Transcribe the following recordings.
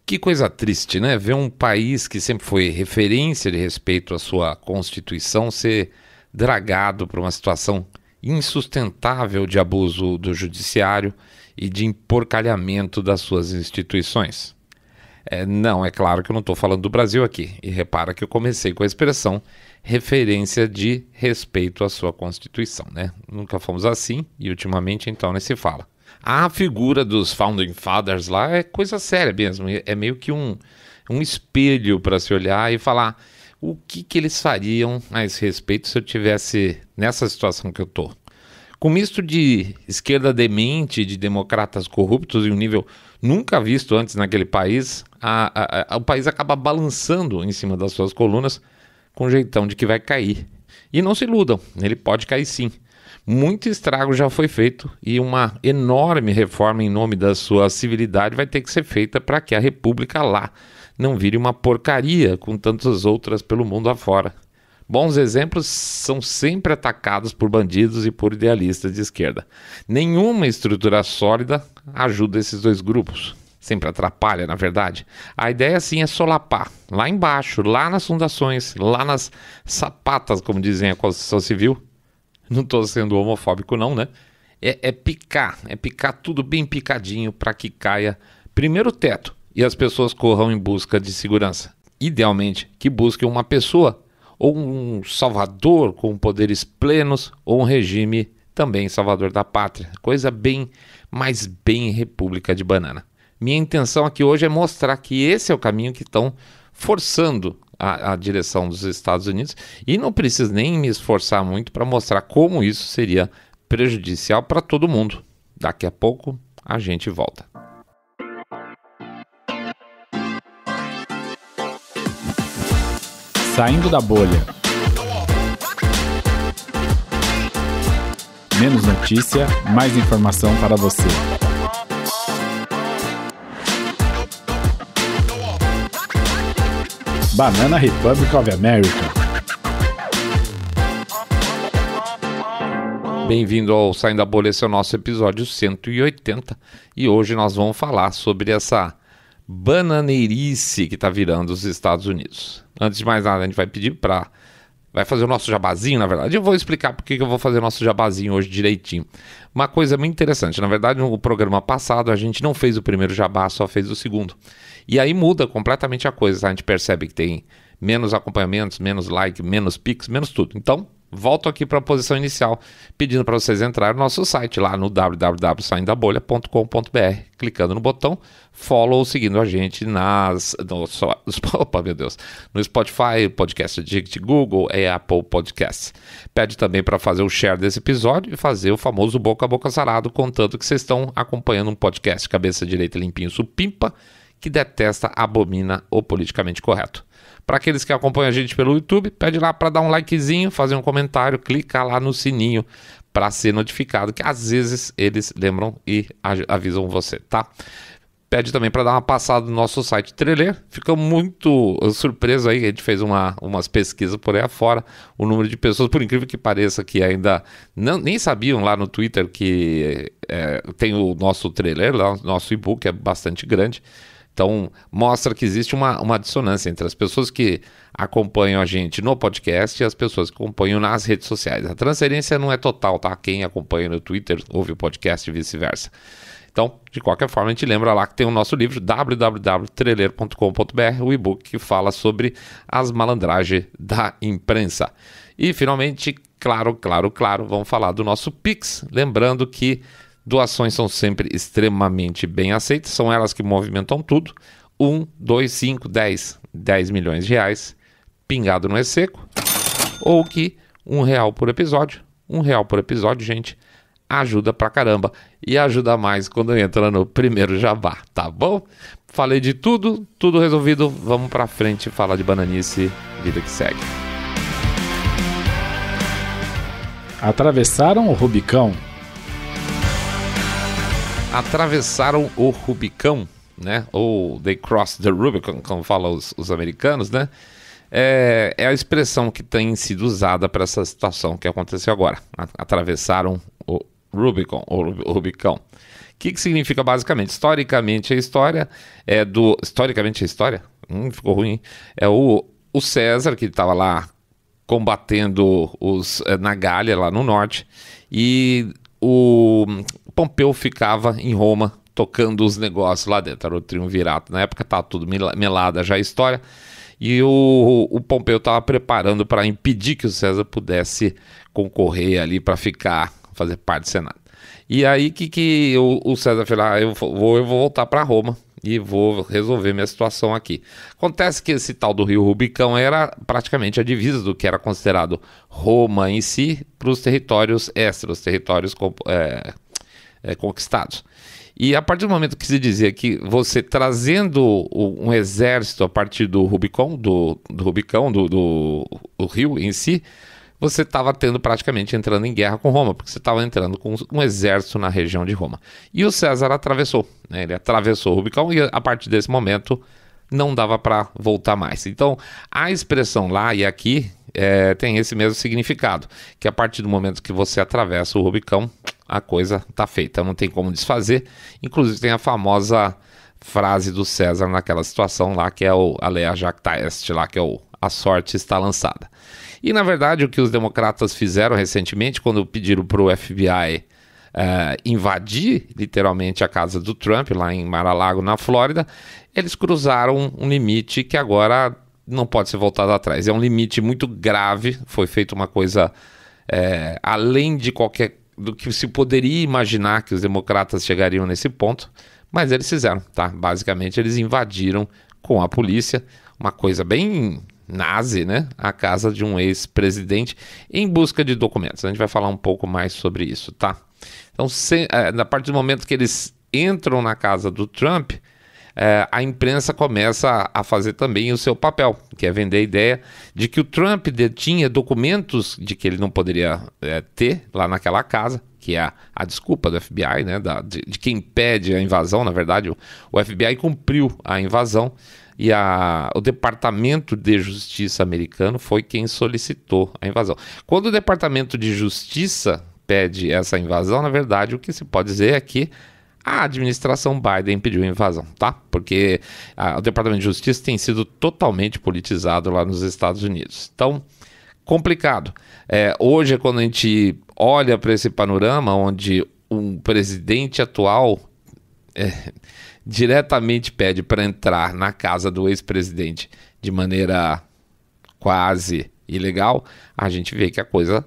Que coisa triste, né? Ver um país que sempre foi referência de respeito à sua Constituição ser dragado por uma situação insustentável de abuso do judiciário e de emporcalhamento das suas instituições. Não, é claro que eu não estou falando do Brasil aqui. E repara que eu comecei com a expressão referência de respeito à sua Constituição, né? Nunca fomos assim e ultimamente então nem se fala. A figura dos Founding Fathers lá é coisa séria mesmo, é meio que um espelho para se olhar e falar o que eles fariam a esse respeito se eu tivesse nessa situação que eu estou. Com misto de esquerda demente, de democratas corruptos em um nível nunca visto antes naquele país, o país acaba balançando em cima das suas colunas com jeitão de que vai cair. E não se iludam, ele pode cair sim. Muito estrago já foi feito e uma enorme reforma em nome da sua civilidade vai ter que ser feita para que a república lá não vire uma porcaria com tantas outras pelo mundo afora. Bons exemplos são sempre atacados por bandidos e por idealistas de esquerda. Nenhuma estrutura sólida ajuda esses dois grupos. Sempre atrapalha, na verdade. A ideia sim é solapar, lá embaixo, lá nas fundações, lá nas sapatas, como dizem a Constituição Civil. Não estou sendo homofóbico não, né? É picar tudo bem picadinho para que caia primeiro o teto e as pessoas corram em busca de segurança. Idealmente, que busquem uma pessoa ou um salvador com poderes plenos ou um regime também salvador da pátria. Coisa bem, mas bem República de Banana. Minha intenção aqui hoje é mostrar que esse é o caminho que estão forçando a direção dos Estados Unidos e não preciso nem me esforçar muito para mostrar como isso seria prejudicial para todo mundo. Daqui a pouco a gente volta. Saindo da bolha. Menos notícia, mais informação para você. Banana Republic of America. Bem-vindo ao Saindo da Bolha, esse é o nosso episódio 180 e hoje nós vamos falar sobre essa bananeirice que está virando os Estados Unidos. Antes de mais nada, a gente vai fazer o nosso jabazinho, na verdade. Eu vou explicar por que eu vou fazer o nosso jabazinho hoje direitinho. Uma coisa muito interessante, na verdade, no programa passado a gente não fez o primeiro jabá, só fez o segundo. E aí muda completamente a coisa, tá? A gente percebe que tem menos acompanhamentos, menos like, menos pix, menos tudo. Então, volto aqui para a posição inicial, pedindo para vocês entrarem no nosso site lá no www.saindabolha.com.br, clicando no botão follow, seguindo a gente no Spotify, Podcast Addict, Google e Apple Podcasts. Pede também para fazer o share desse episódio e fazer o famoso boca a boca sarado, contando que vocês estão acompanhando um podcast cabeça direita limpinho supimpa, que detesta, abomina o politicamente correto. Para aqueles que acompanham a gente pelo YouTube, pede lá para dar um likezinho, fazer um comentário, clica lá no sininho para ser notificado, que às vezes eles lembram e avisam você, tá? Pede também para dar uma passada no nosso site Treler. Fica muito surpreso aí, a gente fez umas pesquisas por aí afora, o número de pessoas, por incrível que pareça, que ainda nem sabiam lá no Twitter que tem o nosso Treler, lá, o nosso e-book é bastante grande. Então, mostra que existe uma dissonância entre as pessoas que acompanham a gente no podcast e as pessoas que acompanham nas redes sociais. A transferência não é total, tá? Quem acompanha no Twitter ouve o podcast e vice-versa. Então, de qualquer forma, a gente lembra lá que tem o nosso livro www.treler.com.br, o e-book que fala sobre as malandragens da imprensa. E, finalmente, claro, vamos falar do nosso Pix. Lembrando que doações são sempre extremamente bem aceitas, são elas que movimentam tudo. 1, 2, 5, 10 milhões de reais, pingado não é seco. Ou que R$1 por episódio. R$1 por episódio, gente, ajuda pra caramba. E ajuda mais quando entra no primeiro jabá, tá bom? Falei de tudo resolvido. Vamos pra frente, falar de bananice, vida que segue. Atravessaram o Rubicão. Atravessaram o Rubicão, né? Ou they crossed the Rubicon, como falam os americanos, né? É a expressão que tem sido usada para essa situação que aconteceu agora. Atravessaram o Rubicon, ou o Rubicão, que significa basicamente? Historicamente a história é do... Historicamente a história? Ficou ruim, hein? É o César, que estava lá combatendo na Gália, lá no norte, e o Pompeu ficava em Roma, tocando os negócios lá dentro, era o triunvirato. Na época estava tudo melada já a história, e o Pompeu estava preparando para impedir que o César pudesse concorrer ali para fazer parte do Senado. E aí que o César falou, eu vou voltar para Roma e vou resolver minha situação aqui. Acontece que esse tal do Rio Rubicão era praticamente a divisa do que era considerado Roma em si para os territórios extras, os territórios conquistados. E a partir do momento que se dizia que você trazendo um exército a partir do Rubicão, do rio em si, você estava entrando em guerra com Roma, porque você estava entrando com um exército na região de Roma. E o César atravessou, né? Ele atravessou o Rubicão e a partir desse momento não dava para voltar mais. Então, a expressão lá e aqui tem esse mesmo significado, que a partir do momento que você atravessa o Rubicão, a coisa está feita, não tem como desfazer. Inclusive tem a famosa frase do César naquela situação lá, que é o alea jacta est, lá, que é a sorte está lançada. E, na verdade, o que os democratas fizeram recentemente, quando pediram para o FBI invadir, literalmente, a casa do Trump, lá em Mar-a-Lago, na Flórida, eles cruzaram um limite que agora não pode ser voltado atrás. É um limite muito grave, foi feita uma coisa além do que se poderia imaginar que os democratas chegariam nesse ponto, mas eles fizeram, tá? Basicamente, eles invadiram com a polícia, uma coisa bem nazi, né? A casa de um ex-presidente em busca de documentos. A gente vai falar um pouco mais sobre isso, tá? Então, a partir do momento que eles entram na casa do Trump, a imprensa começa a fazer também o seu papel, que é vender a ideia de que o Trump detinha documentos de que ele não poderia ter lá naquela casa, que é a desculpa do FBI, né? De quem pede a invasão. Na verdade, o FBI cumpriu a invasão, e o Departamento de Justiça americano foi quem solicitou a invasão. Quando o Departamento de Justiça pede essa invasão, na verdade, o que se pode dizer é que a administração Biden pediu a invasão, tá? Porque o Departamento de Justiça tem sido totalmente politizado lá nos Estados Unidos. Então, complicado. Hoje é quando a gente olha para esse panorama onde um presidente atual diretamente pede para entrar na casa do ex-presidente de maneira quase ilegal, a gente vê que a coisa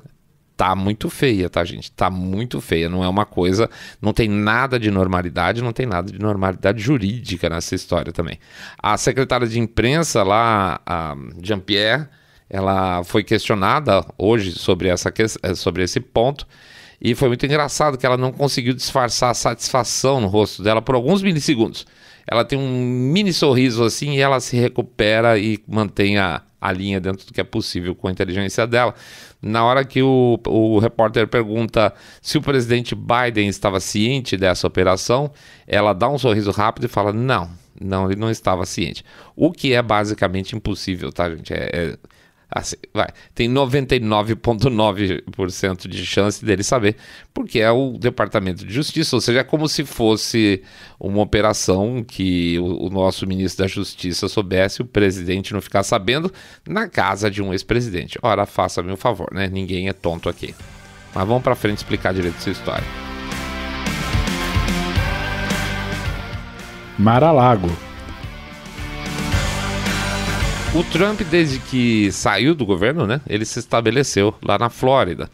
tá muito feia, tá, gente? Tá muito feia, não é uma coisa, não tem nada de normalidade, não tem nada de normalidade jurídica nessa história também. A secretária de imprensa lá, a Jean-Pierre, ela foi questionada hoje sobre esse ponto, e foi muito engraçado que ela não conseguiu disfarçar a satisfação no rosto dela por alguns milissegundos. Ela tem um mini sorriso assim e ela se recupera e mantém a linha dentro do que é possível com a inteligência dela. Na hora que o repórter pergunta se o presidente Biden estava ciente dessa operação, ela dá um sorriso rápido e fala, não, ele não estava ciente. O que é basicamente impossível, tá, gente? Assim, tem 99,9% de chance dele saber, porque é o Departamento de Justiça, ou seja, é como se fosse uma operação que o nosso ministro da Justiça soubesse, o presidente não ficar sabendo, na casa de um ex-presidente. Ora, faça-me um favor, né? Ninguém é tonto aqui. Mas vamos pra frente explicar direito essa história. Mar-a-Lago. O Trump, desde que saiu do governo, né, ele se estabeleceu lá na Flórida.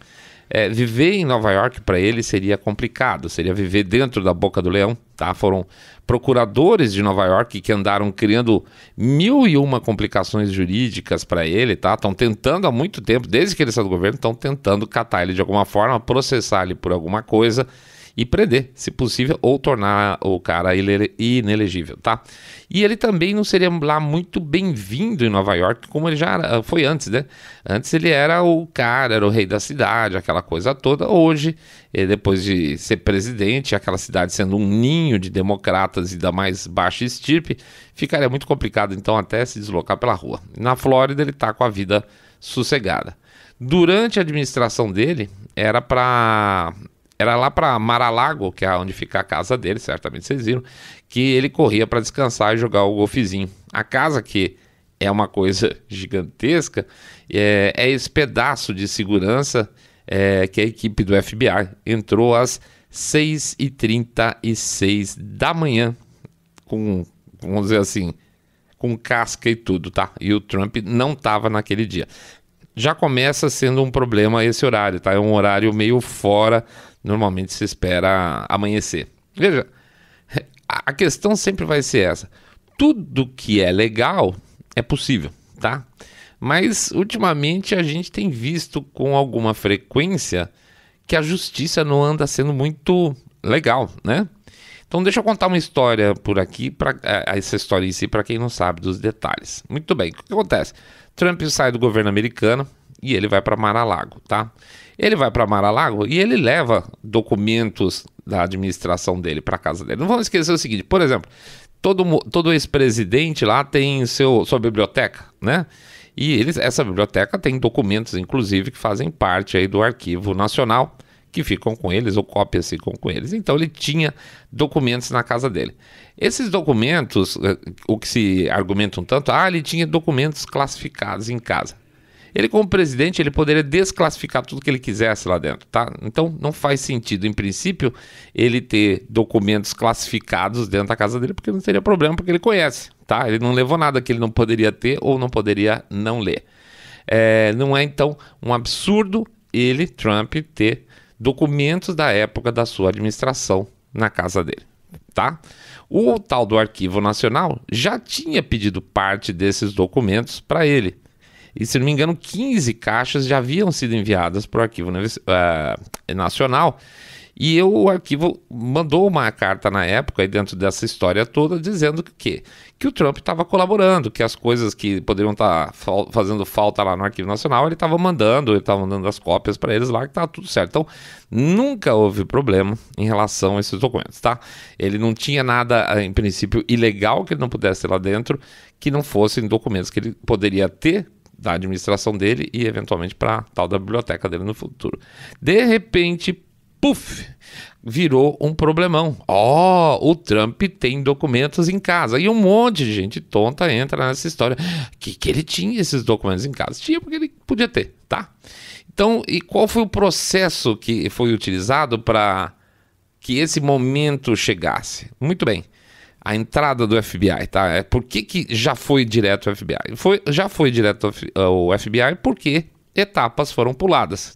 Viver em Nova York para ele seria complicado, seria viver dentro da boca do leão, tá? Foram procuradores de Nova York que andaram criando 1001 complicações jurídicas para ele, tá? Estão tentando há muito tempo, desde que ele saiu do governo, estão tentando catar ele de alguma forma, processar ele por alguma coisa e prender, se possível, ou tornar o cara inelegível, tá? E ele também não seria lá muito bem-vindo em Nova York, como ele já foi antes, né? Antes ele era o cara, era o rei da cidade, aquela coisa toda. Hoje, depois de ser presidente, aquela cidade sendo um ninho de democratas e da mais baixa estirpe, ficaria muito complicado, então, até se deslocar pela rua. Na Flórida, ele tá com a vida sossegada. Durante a administração dele, era para Era lá para Mar-a-Lago, que é onde fica a casa dele, certamente vocês viram, que ele corria para descansar e jogar o golfezinho. A casa, que é uma coisa gigantesca, é esse pedaço de segurança que a equipe do FBI entrou às 6h36 da manhã, vamos dizer assim, com casca e tudo, tá? E o Trump não estava naquele dia. Já começa sendo um problema esse horário, tá? É um horário meio fora, normalmente se espera amanhecer. Veja, a questão sempre vai ser essa. Tudo que é legal é possível, tá? Mas ultimamente a gente tem visto com alguma frequência que a justiça não anda sendo muito legal, né? Então deixa eu contar uma história por aqui, essa história em si, para quem não sabe dos detalhes. Muito bem, o que acontece? Trump sai do governo americano e ele vai para Mar-a-Lago, tá? Ele vai para Mar-a-Lago e ele leva documentos da administração dele para casa dele. Não vamos esquecer o seguinte, por exemplo, todo ex-presidente lá tem sua biblioteca, né? E essa biblioteca tem documentos, inclusive, que fazem parte aí do Arquivo Nacional, que ficam com eles, ou cópias ficam com eles. Então ele tinha documentos na casa dele. Esses documentos, o que se argumenta um tanto, ele tinha documentos classificados em casa. Ele, como presidente, ele poderia desclassificar tudo que ele quisesse lá dentro, tá? Então não faz sentido, em princípio, ele ter documentos classificados dentro da casa dele, porque não teria problema, porque ele conhece, tá? Ele não levou nada que ele não poderia ter ou não poderia não ler. Não é, então, um absurdo ele, Trump, ter documentos da época da sua administração na casa dele, tá? O tal do Arquivo Nacional já tinha pedido parte desses documentos para ele. E, se não me engano, 15 caixas já haviam sido enviadas para o Arquivo Nacional. E o arquivo mandou uma carta na época, aí dentro dessa história toda, dizendo que o Trump estava colaborando, que as coisas que poderiam estar fazendo falta lá no Arquivo Nacional, ele estava mandando as cópias para eles lá, que estava tudo certo. Então, nunca houve problema em relação a esses documentos, tá? Ele não tinha nada, em princípio, ilegal que ele não pudesse ter lá dentro, que não fossem documentos que ele poderia ter da administração dele e eventualmente para tal da biblioteca dele no futuro. De repente, puf, virou um problemão. O Trump tem documentos em casa. E um monte de gente tonta entra nessa história. Que ele tinha esses documentos em casa? Tinha porque ele podia ter, tá? Então, e qual foi o processo que foi utilizado para que esse momento chegasse? Muito bem. A entrada do FBI, tá? Por que já foi direto ao FBI? Já foi direto ao FBI porque etapas foram puladas.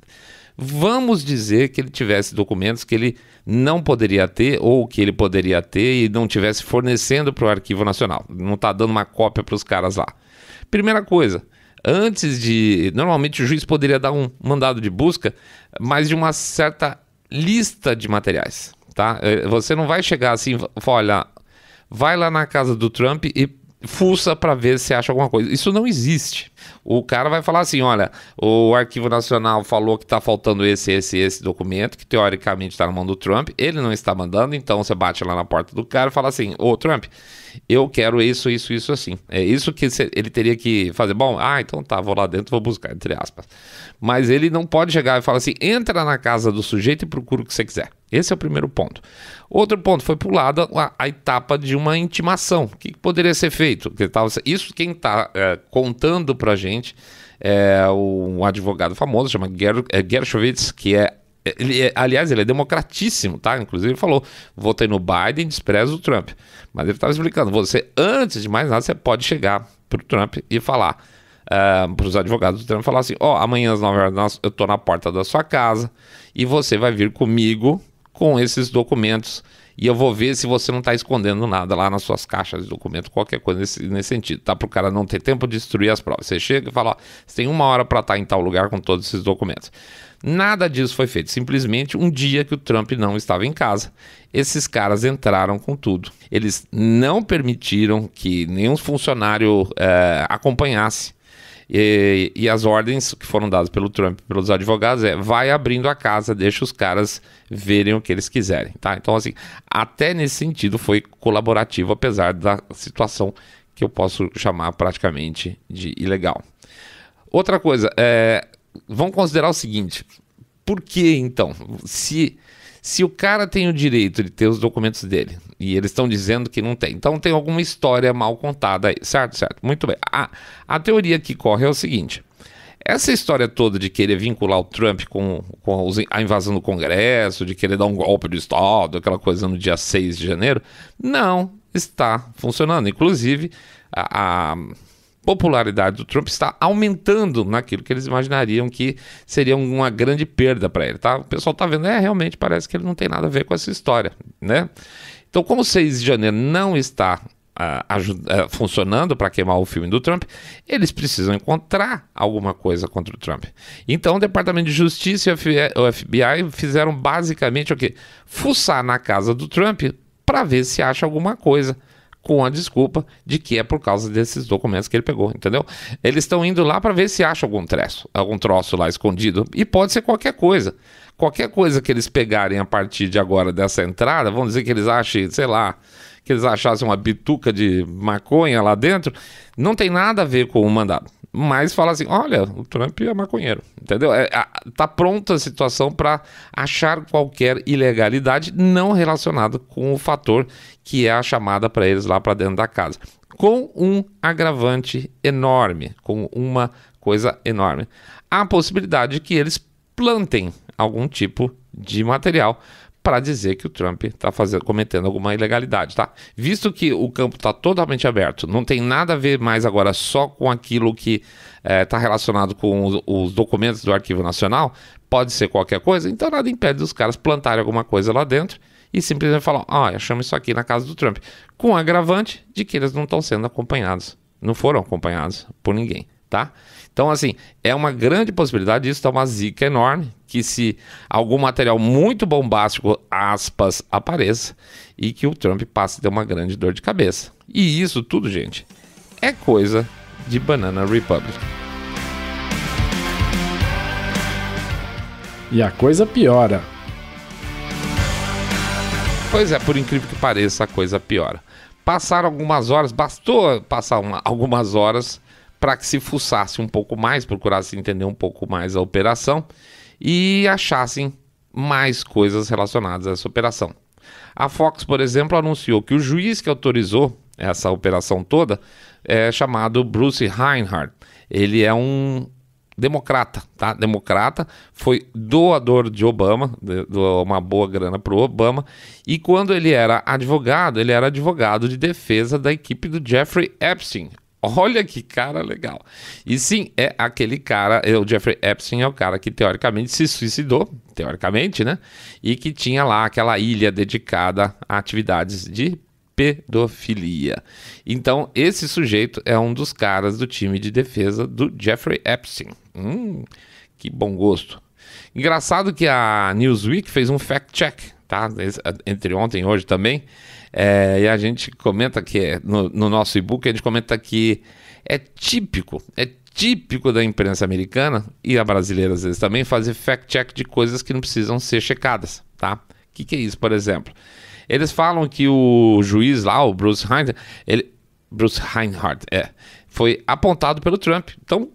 Vamos dizer que ele tivesse documentos que ele não poderia ter ou que ele poderia ter e não tivesse fornecendo para o Arquivo Nacional. Não está dando uma cópia para os caras lá. Primeira coisa, normalmente o juiz poderia dar um mandado de busca, mas de uma certa lista de materiais, tá? Você não vai chegar assim e falar, olha, vai lá na casa do Trump e fuça para ver se acha alguma coisa. Isso não existe. O cara vai falar assim, olha, o Arquivo Nacional falou que está faltando esse documento, que teoricamente está na mão do Trump, ele não está mandando, então você bate lá na porta do cara e fala assim, Trump, eu quero isso assim. É isso que ele teria que fazer. Bom, então tá, vou lá dentro, vou buscar, entre aspas. Mas ele não pode chegar e falar assim, entra na casa do sujeito e procura o que você quiser. Esse é o primeiro ponto. Outro ponto, foi pulada a etapa de uma intimação. O que poderia ser feito? Isso quem está contando pra gente é um advogado famoso, chama Gershowitz, que aliás, ele é democratíssimo, tá? Inclusive ele falou, votei no Biden, desprezo o Trump. Mas ele estava explicando, antes de mais nada, você pode chegar pro Trump e falar, para os advogados do Trump, falar assim, amanhã às 9 horas eu estou na porta da sua casa e você vai vir comigo com esses documentos e eu vou ver se você não está escondendo nada lá nas suas caixas de documento, qualquer coisa nesse sentido, tá? Para o cara não ter tempo de destruir as provas. Você chega e fala, você tem 1 hora para estar em tal lugar com todos esses documentos. Nada disso foi feito, simplesmente um dia que o Trump não estava em casa, esses caras entraram com tudo. Eles não permitiram que nenhum funcionário acompanhasse. E as ordens que foram dadas pelo Trump, pelos advogados, vai abrindo a casa, deixa os caras verem o que eles quiserem, tá? Então, assim, até nesse sentido foi colaborativo, apesar da situação que eu posso chamar praticamente de ilegal. Outra coisa, vamos considerar o seguinte, por que então, se Se o cara tem o direito de ter os documentos dele e eles estão dizendo que não tem, então tem alguma história mal contada aí, certo? Muito bem. A teoria que corre é o seguinte: essa história toda de querer vincular o Trump com a invasão do Congresso, de querer dar um golpe de Estado, aquela coisa no dia 6 de janeiro, não está funcionando. Inclusive, a popularidade do Trump está aumentando naquilo que eles imaginariam que seria uma grande perda para ele, tá? O pessoal está vendo, realmente parece que ele não tem nada a ver com essa história, né? Então, como o 6 de janeiro não está funcionando para queimar o filme do Trump, eles precisam encontrar alguma coisa contra o Trump. Então o Departamento de Justiça e o FBI fizeram basicamente o quê? Fuçar na casa do Trump para ver se acha alguma coisa, com a desculpa de que é por causa desses documentos que ele pegou, entendeu? Eles estão indo lá para ver se acha algum troço lá escondido, e pode ser qualquer coisa. Qualquer coisa que eles pegarem a partir de agora dessa entrada, vamos dizer que eles achem, sei lá, que eles achassem uma bituca de maconha lá dentro, não tem nada a ver com o mandado. Mas fala assim, olha, o Trump é maconheiro, entendeu? Tá pronta a situação para achar qualquer ilegalidade não relacionada com o fator que é a chamada para eles lá para dentro da casa. Com um agravante enorme, com uma coisa enorme. Há a possibilidade de que eles plantem algum tipo de material para dizer que o Trump está cometendo alguma ilegalidade, tá? Visto que o campo está totalmente aberto, não tem nada a ver mais agora só com aquilo que está relacionado com os documentos do Arquivo Nacional, pode ser qualquer coisa, então nada impede dos caras plantarem alguma coisa lá dentro e simplesmente falar, achamos isso aqui na casa do Trump, com o agravante de que eles não estão sendo acompanhados, não foram acompanhados por ninguém, tá? Então, assim, é uma grande possibilidade disso, tá uma zica enorme, que se algum material muito bombástico, aspas, apareça, e que o Trump passe a ter uma grande dor de cabeça. E isso tudo, gente, é coisa de Banana Republic. E a coisa piora. Pois é, por incrível que pareça, a coisa piora. Passaram algumas horas, bastou passar algumas horas para que se fuçasse um pouco mais, procurasse entender um pouco mais a operação e achassem mais coisas relacionadas a essa operação. A Fox, por exemplo, anunciou que o juiz que autorizou essa operação toda é chamado Bruce Reinhart. Ele é um democrata, tá? Democrata, foi doador de Obama, doou uma boa grana para o Obama, e quando ele era advogado de defesa da equipe do Jeffrey Epstein. Olha que cara legal. E sim, é aquele cara, o Jeffrey Epstein é o cara que teoricamente se suicidou, teoricamente, né? E que tinha lá aquela ilha dedicada a atividades de pedofilia. Então, esse sujeito é um dos caras do time de defesa do Jeffrey Epstein. Que bom gosto. Engraçado que a Newsweek fez um fact-check, tá? Entre ontem e hoje também. E a gente comenta que no nosso e-book a gente comenta que é típico da imprensa americana e a brasileira às vezes também fazer fact-check de coisas que não precisam ser checadas, tá? O que é isso, por exemplo? Eles falam que o juiz lá, o Bruce Reinhart, foi apontado pelo Trump. Então,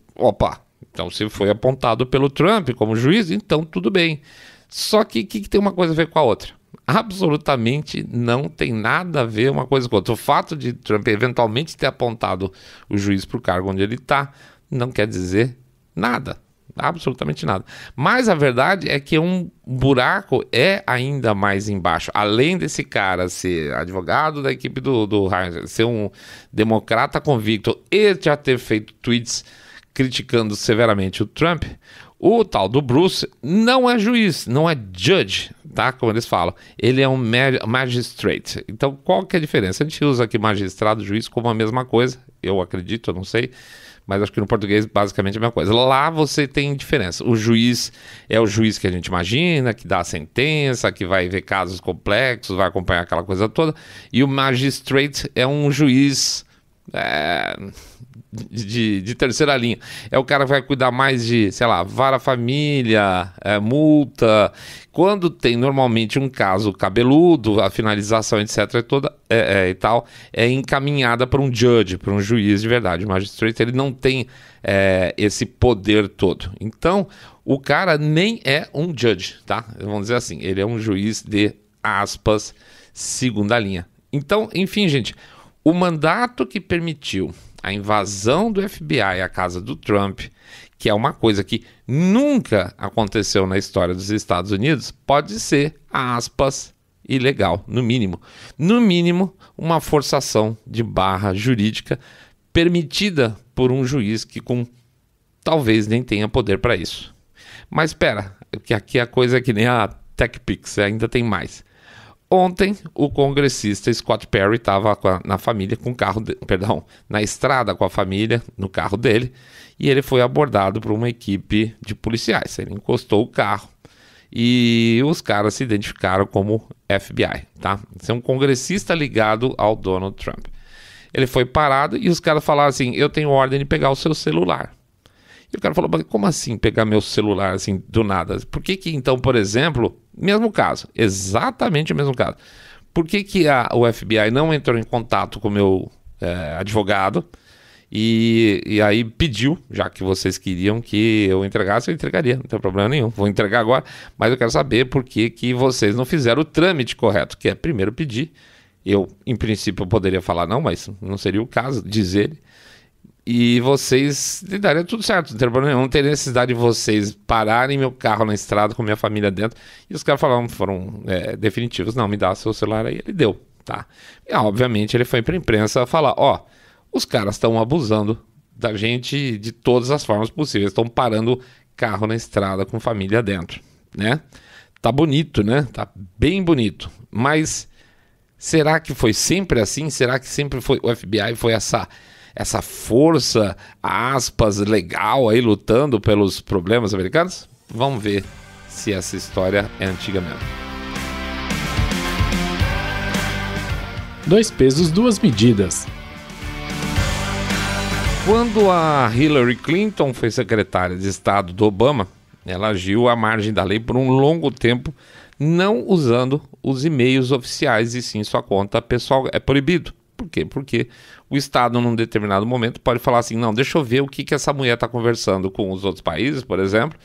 então se foi apontado pelo Trump como juiz, então tudo bem. Só que tem uma coisa a ver com a outra? Absolutamente não tem nada a ver uma coisa com outra. O fato de Trump eventualmente ter apontado o juiz para o cargo onde ele está não quer dizer nada, absolutamente nada. Mas a verdade é que um buraco é ainda mais embaixo. Além desse cara ser advogado da equipe do Heinz, ser um democrata convicto e já ter feito tweets criticando severamente o Trump, o tal do Bruce não é juiz, não é judge, tá? Como eles falam. Ele é um magistrate. Então, qual que é a diferença? A gente usa aqui magistrado e juiz como a mesma coisa. Eu acredito, eu não sei. Mas acho que no português basicamente é a mesma coisa. Lá você tem diferença. O juiz é o juiz que a gente imagina, que dá a sentença, que vai ver casos complexos, vai acompanhar aquela coisa toda. E o magistrate é um juiz de terceira linha. É o cara que vai cuidar mais de, sei lá, vara-família, multa. Quando tem normalmente um caso cabeludo, a finalização, etc. E tal, é encaminhada para um judge, para um juiz de verdade. O magistrate, ele não tem esse poder todo. Então, o cara nem é um judge, tá? Vamos dizer assim, ele é um juiz de, aspas, segunda linha. Então, enfim, gente, o mandato que permitiu a invasão do FBI à casa do Trump, que é uma coisa que nunca aconteceu na história dos Estados Unidos, pode ser, aspas, ilegal, no mínimo. No mínimo, uma forçação de barra jurídica permitida por um juiz que talvez nem tenha poder para isso. Mas espera, que aqui a coisa é que nem a TechPix, ainda tem mais. Ontem, o congressista Scott Perry estava na família com o carro, na estrada com a família, no carro dele, e ele foi abordado por uma equipe de policiais. Ele encostou o carro e os caras se identificaram como FBI, tá? Esse é um congressista ligado ao Donald Trump. Ele foi parado e os caras falaram assim: eu tenho ordem de pegar o seu celular. E o cara falou: como assim pegar meu celular assim do nada? Por que então, por exemplo, mesmo caso, exatamente o mesmo caso, por que o FBI não entrou em contato com o meu advogado e aí pediu, já que vocês queriam que eu entregasse, eu entregaria, não tem problema nenhum, vou entregar agora, mas eu quero saber por que vocês não fizeram o trâmite correto, que é primeiro pedir. Eu, em princípio, eu poderia falar não, mas não seria o caso, diz ele. E vocês daria tudo certo, não tem problema nenhum, não tem necessidade de vocês pararem meu carro na estrada com minha família dentro. E os caras foram definitivos: não, me dá seu celular aí. Ele deu, tá? E obviamente ele foi pra imprensa falar: os caras estão abusando da gente de todas as formas possíveis, estão parando carro na estrada com família dentro, né? Tá bonito, né? Tá bem bonito, mas será que foi sempre assim? Será que sempre foi o FBI, foi essa força, aspas, legal aí lutando pelos problemas americanos? Vamos ver se essa história é antiga mesmo. 2 pesos, 2 medidas. Quando a Hillary Clinton foi secretária de Estado do Obama, ela agiu à margem da lei por um longo tempo, não usando os e-mails oficiais e sim sua conta pessoal. É proibido. Por quê? Porque o Estado, num determinado momento, pode falar assim: não, deixa eu ver o que essa mulher está conversando com os outros países, por exemplo,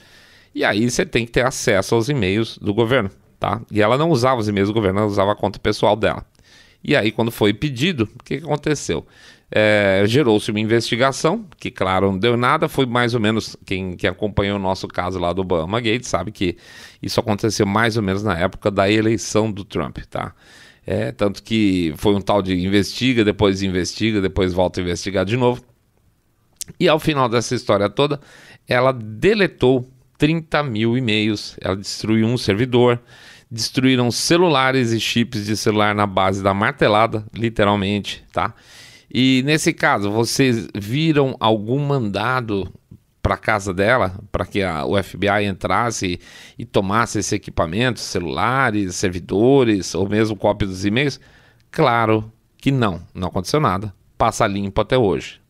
e aí você tem que ter acesso aos e-mails do governo, tá? E ela não usava os e-mails do governo, ela usava a conta pessoal dela. E aí, quando foi pedido, o que aconteceu? Gerou-se uma investigação, que claro, não deu nada, foi mais ou menos, quem acompanhou o nosso caso lá do Obama Gate sabe que isso aconteceu mais ou menos na época da eleição do Trump, tá? Tanto que foi um tal de investiga, depois volta a investigar de novo. E ao final dessa história toda, ela deletou 30 mil e-mails, ela destruiu um servidor, destruíram celulares e chips de celular na base da martelada, literalmente, tá? E nesse caso, vocês viram algum mandado para a casa dela, para que o FBI entrasse e tomasse esse equipamento, celulares, servidores, ou mesmo cópia dos e-mails? Claro que não aconteceu nada, passa limpo até hoje.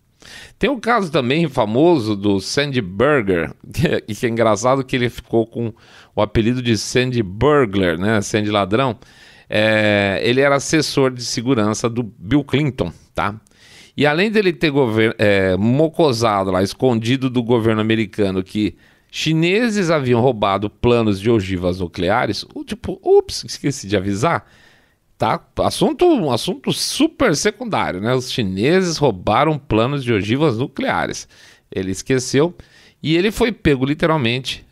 Tem um caso também famoso do Sandy Burger, que é engraçado que ele ficou com o apelido de Sandy Burglar, né? Sandy Ladrão. Ele era assessor de segurança do Bill Clinton, tá? E além dele ter mocosado lá, escondido do governo americano, que chineses haviam roubado planos de ogivas nucleares, esqueci de avisar, tá? Um assunto super secundário, né? Os chineses roubaram planos de ogivas nucleares. Ele esqueceu e ele foi pego literalmente,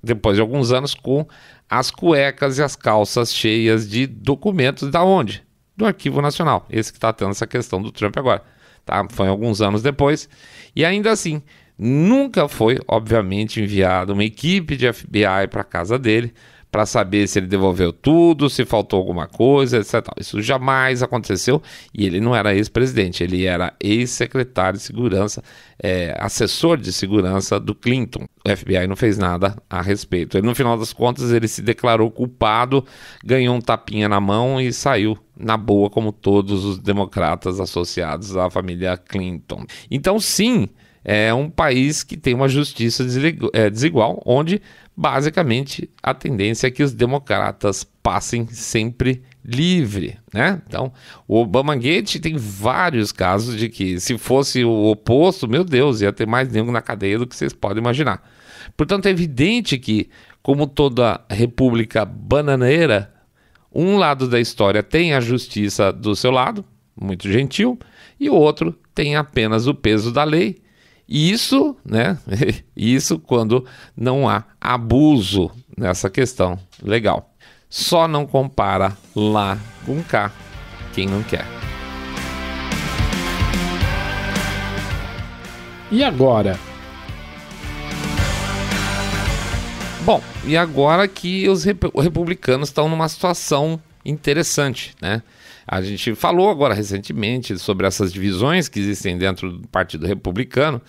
depois de alguns anos, com as cuecas e as calças cheias de documentos. Da onde? Do Arquivo Nacional. Esse que está tendo essa questão do Trump agora. Tá? Foi alguns anos depois. E ainda assim, nunca foi, obviamente, enviada uma equipe de FBI para a casa dele para saber se ele devolveu tudo, se faltou alguma coisa, etc. Isso jamais aconteceu e ele não era ex-presidente, ele era ex-secretário de segurança, assessor de segurança do Clinton. O FBI não fez nada a respeito. Ele, no final das contas, ele se declarou culpado, ganhou um tapinha na mão e saiu na boa, como todos os democratas associados à família Clinton. Então, sim, é um país que tem uma justiça desigual, onde basicamente a tendência é que os democratas passem sempre livre, né? Então, o Obamagate tem vários casos de que, se fosse o oposto, meu Deus, ia ter mais nego na cadeia do que vocês podem imaginar. Portanto, é evidente que, como toda república bananeira, um lado da história tem a justiça do seu lado, muito gentil, e o outro tem apenas o peso da lei. E isso, né? Isso quando não há abuso nessa questão legal. Só não compara lá com cá quem não quer. E agora? Bom, e agora que os republicanos estão numa situação interessante, né? A gente falou agora recentemente sobre essas divisões que existem dentro do Partido Republicano,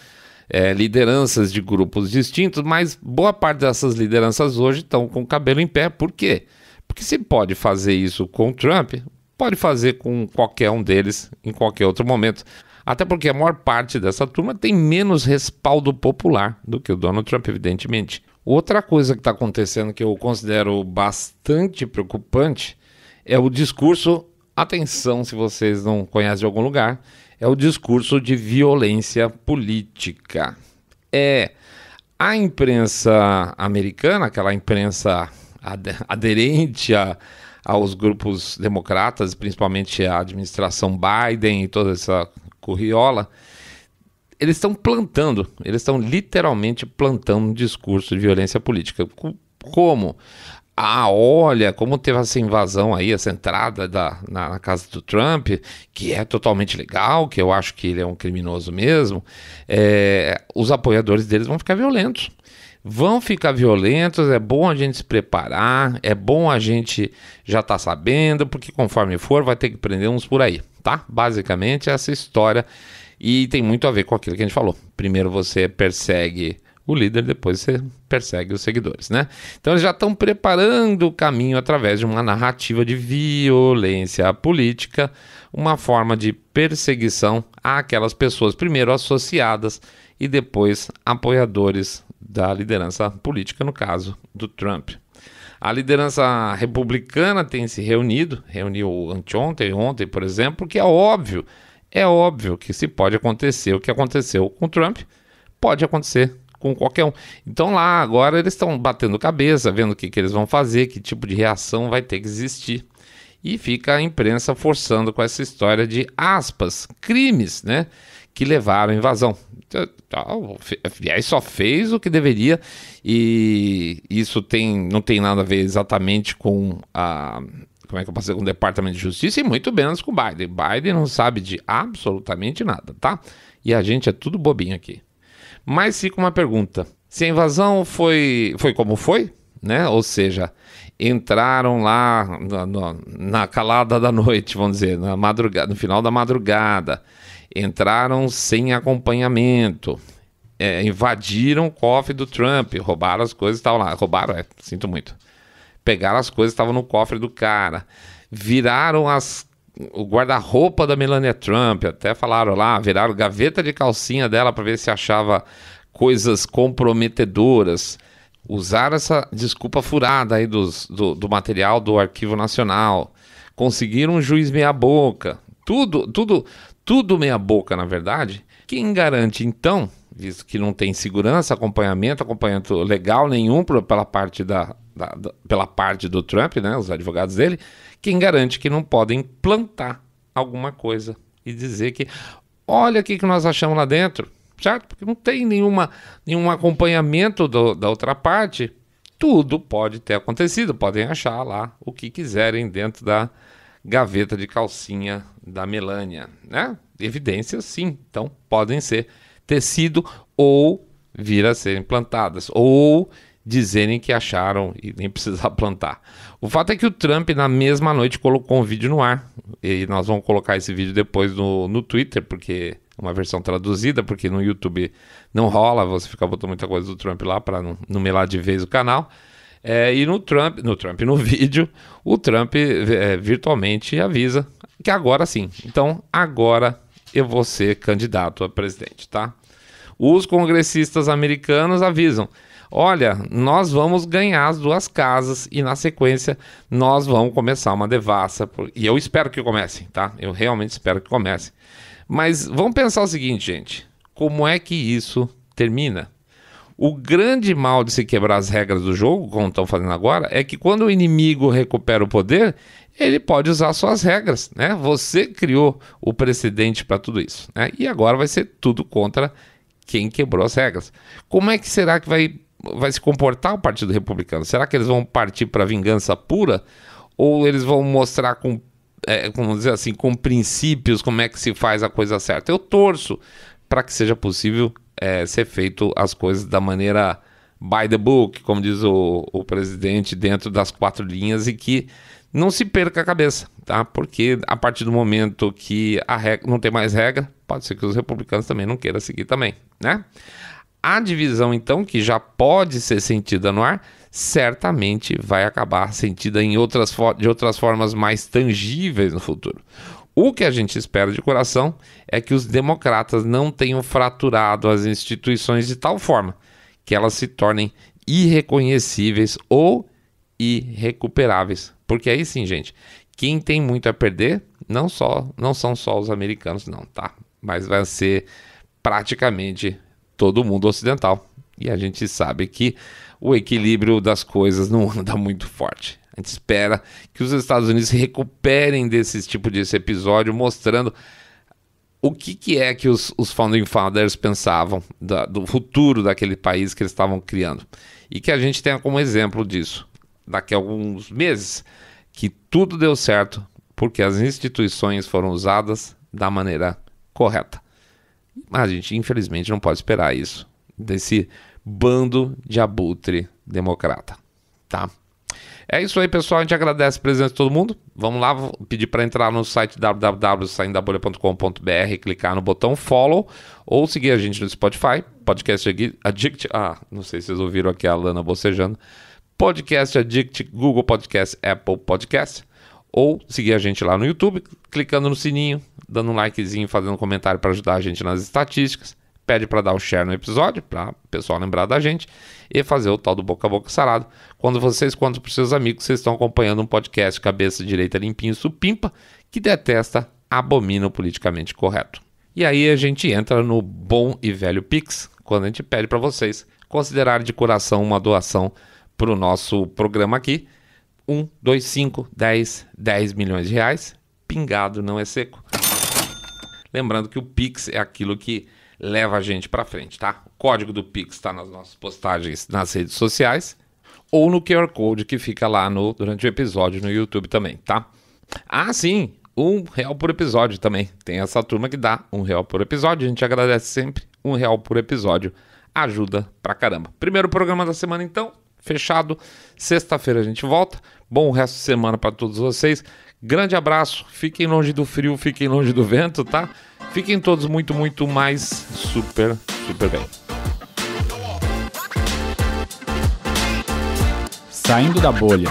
lideranças de grupos distintos, mas boa parte dessas lideranças hoje estão com o cabelo em pé. Por quê? Porque se pode fazer isso com o Trump, pode fazer com qualquer um deles em qualquer outro momento. Até porque a maior parte dessa turma tem menos respaldo popular do que o Donald Trump, evidentemente. Outra coisa que está acontecendo que eu considero bastante preocupante é o discurso, atenção se vocês não conhecem de algum lugar, é o discurso de violência política. A imprensa americana, aquela imprensa aderente aos grupos democratas, principalmente a administração Biden e toda essa curriola, eles estão literalmente plantando um discurso de violência política. Como? Olha, como teve essa invasão aí, essa entrada na casa do Trump, que é totalmente legal, que eu acho que ele é um criminoso mesmo, os apoiadores deles vão ficar violentos. É bom a gente se preparar, é bom a gente já estar sabendo, porque conforme for vai ter que prender uns por aí, tá? Basicamente essa história, e tem muito a ver com aquilo que a gente falou. Primeiro você persegue o líder, depois você persegue os seguidores, né? Então eles já estão preparando o caminho através de uma narrativa de violência política, uma forma de perseguição àquelas pessoas, primeiro associadas e depois apoiadores da liderança política, no caso do Trump. A liderança republicana tem se reuniu anteontem, ontem, por exemplo, porque é óbvio que se pode acontecer o que aconteceu com o Trump, pode acontecer com qualquer um. Então lá agora eles estão batendo cabeça, vendo o que eles vão fazer, que tipo de reação vai ter que existir. E fica a imprensa forçando com essa história de, aspas, crimes, né, que levaram à invasão. O FBI só fez o que deveria, e isso não tem nada a ver exatamente com com o Departamento de Justiça, e muito menos com o Biden. Biden não sabe de absolutamente nada, tá? E a gente é tudo bobinho aqui. Mas fica uma pergunta: se a invasão foi como foi, né? Ou seja, entraram lá na calada da noite, vamos dizer, na madrugada, no final da madrugada, entraram sem acompanhamento, invadiram o cofre do Trump, roubaram as coisas que estavam lá. Roubaram, sinto muito. Pegaram as coisas que estavam no cofre do cara, viraram o guarda-roupa da Melania Trump, até falaram lá, viraram gaveta de calcinha dela para ver se achava coisas comprometedoras. Usaram essa desculpa furada aí do material do Arquivo Nacional. Conseguiram um juiz meia-boca. Tudo meia-boca, na verdade. Quem garante, então, visto que não tem segurança, acompanhamento legal nenhum pela parte pela parte do Trump, né, os advogados dele, quem garante que não podem plantar alguma coisa e dizer que olha o que nós achamos lá dentro, certo? Porque não tem nenhum acompanhamento da outra parte. Tudo pode ter acontecido, podem achar lá o que quiserem dentro da gaveta de calcinha da Melania, né? Evidências, sim, então podem ter sido ou vir a ser implantadas, ou dizerem que acharam e nem precisar plantar. O fato é que o Trump, na mesma noite, colocou um vídeo no ar. E nós vamos colocar esse vídeo depois no Twitter, porque é uma versão traduzida, porque no YouTube não rola, você fica botando muita coisa do Trump lá para não melar de vez o canal. E no vídeo, o Trump virtualmente avisa que agora sim. Então, agora eu vou ser candidato a presidente, tá? Os congressistas americanos avisam: olha, nós vamos ganhar as 2 casas e na sequência nós vamos começar uma devassa. E eu espero que comecem, tá? Eu realmente espero que comecem. Mas vamos pensar o seguinte, gente. Como é que isso termina? O grande mal de se quebrar as regras do jogo, como estão fazendo agora, é que quando o inimigo recupera o poder, ele pode usar suas regras, né? Você criou o precedente para tudo isso, né? E agora vai ser tudo contra quem quebrou as regras. Como é que será que vai se comportar o Partido Republicano? Será que eles vão partir para vingança pura? Ou eles vão mostrar vamos dizer assim, com princípios como é que se faz a coisa certa? Eu torço para que seja possível ser feito as coisas da maneira by the book, como diz o presidente, dentro das 4 linhas, e que não se perca a cabeça, tá? Porque a partir do momento que a regra não tem mais regra, pode ser que os republicanos também não queiram seguir também, né? A divisão, então, que já pode ser sentida no ar, certamente vai acabar sentida de outras formas mais tangíveis no futuro. O que a gente espera de coração é que os democratas não tenham fraturado as instituições de tal forma que elas se tornem irreconhecíveis ou irrecuperáveis. Porque aí sim, gente, quem tem muito a perder não são só os americanos, não, tá? Mas vai ser praticamente todo mundo ocidental. E a gente sabe que o equilíbrio das coisas não anda muito forte. A gente espera que os Estados Unidos se recuperem desse episódio, mostrando o que é que os Founding Fathers pensavam do futuro daquele país que eles estavam criando. E que a gente tenha como exemplo disso, daqui a alguns meses, que tudo deu certo porque as instituições foram usadas da maneira correta. Mas a gente, infelizmente, não pode esperar isso desse bando de abutre democrata, tá? É isso aí, pessoal. A gente agradece a presença de todo mundo. Vamos lá, vou pedir para entrar no site www.saindabolha.com.br, clicar no botão follow ou seguir a gente no Spotify, Podcast Addict. Não sei se vocês ouviram aqui a Lana bocejando. Podcast Addict, Google Podcast, Apple Podcast. Ou seguir a gente lá no YouTube, clicando no sininho, dando um likezinho, fazendo um comentário para ajudar a gente nas estatísticas. Pede para dar o share no episódio, para o pessoal lembrar da gente, e fazer o tal do boca a boca sarado. Quando vocês contam para os seus amigos, vocês estão acompanhando um podcast cabeça direita limpinho supimpa, que detesta, abomina o politicamente correto. E aí a gente entra no bom e velho Pix, quando a gente pede para vocês considerarem de coração uma doação para o nosso programa aqui. 1, 2, 5, 10 milhões de reais, pingado não é seco. Lembrando que o Pix é aquilo que leva a gente para frente, tá? O código do Pix está nas nossas postagens nas redes sociais ou no QR Code que fica lá durante o episódio no YouTube também, tá? Sim, R$1 por episódio também. Tem essa turma que dá R$1 por episódio. A gente agradece sempre. R$1 por episódio ajuda pra caramba. Primeiro programa da semana, então, fechado. Sexta-feira a gente volta. Bom resto de semana para todos vocês. Grande abraço. Fiquem longe do frio, fiquem longe do vento, tá? Fiquem todos muito, muito mais super, super bem. Saindo da bolha.